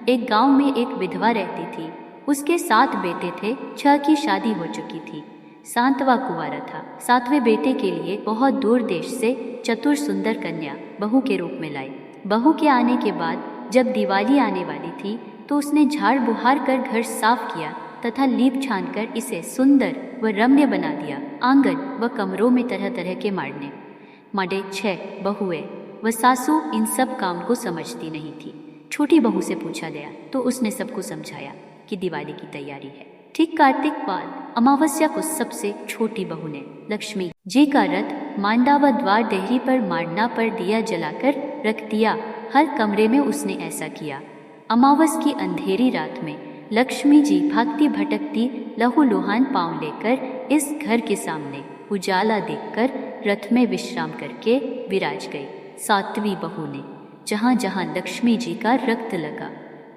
एक गांव में एक विधवा रहती थी। उसके 7 बेटे थे, 6 की शादी हो चुकी थी, 7वां कुंवारा था। 7वें बेटे के लिए बहुत दूर देश से चतुर सुंदर कन्या बहू के रूप में लाई। बहू के आने के बाद जब दिवाली आने वाली थी तो उसने झाड़ बुहार कर घर साफ किया तथा लीप छान कर इसे सुंदर व रम्य बना दिया। आंगन व कमरों में तरह तरह के माड़े 6 बहुएं व सासू इन सब काम को समझती नहीं थी। छोटी बहू से पूछा गया तो उसने सबको समझाया कि दिवाली की तैयारी है। ठीक कार्तिक बाद अमावस्या को सबसे छोटी बहू ने लक्ष्मी जी का रथ मांडा व द्वार देहरी पर मांडना पर दिया जलाकर रख दिया। हर कमरे में उसने ऐसा किया। अमावस की अंधेरी रात में लक्ष्मी जी भागती भटकती लहूलुहान पांव लेकर इस घर के सामने उजाला देखकर रथ में विश्राम करके विराज गई। 7वीं बहू ने जहाँ जहाँ लक्ष्मी जी का रक्त लगा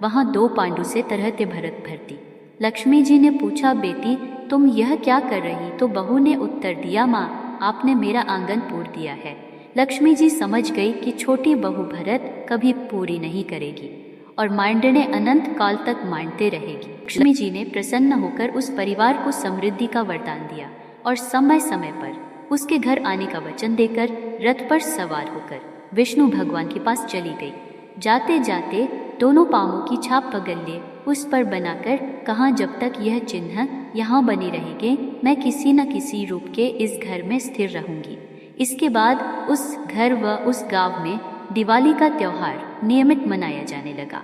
वहाँ 2 पांडु से तरहते भरत भर दी। लक्ष्मी जी ने पूछा, बेटी तुम यह क्या कर रही? तो बहू ने उत्तर दिया, माँ आपने मेरा आंगन पूर दिया है। लक्ष्मी जी समझ गई कि छोटी बहू भरत कभी पूरी नहीं करेगी और मांडने अनंत काल तक मांडते रहेगी। लक्ष्मी जी ने प्रसन्न होकर उस परिवार को समृद्धि का वरदान दिया और समय समय पर उसके घर आने का वचन देकर रथ पर सवार होकर विष्णु भगवान के पास चली गई। जाते जाते दोनों पांवों की छाप पगल्ले उस पर बनाकर कहा, जब तक यह चिन्ह यहाँ बने रहेंगे मैं किसी न किसी रूप के इस घर में स्थिर रहूंगी। इसके बाद उस घर व उस गांव में दिवाली का त्योहार नियमित मनाया जाने लगा।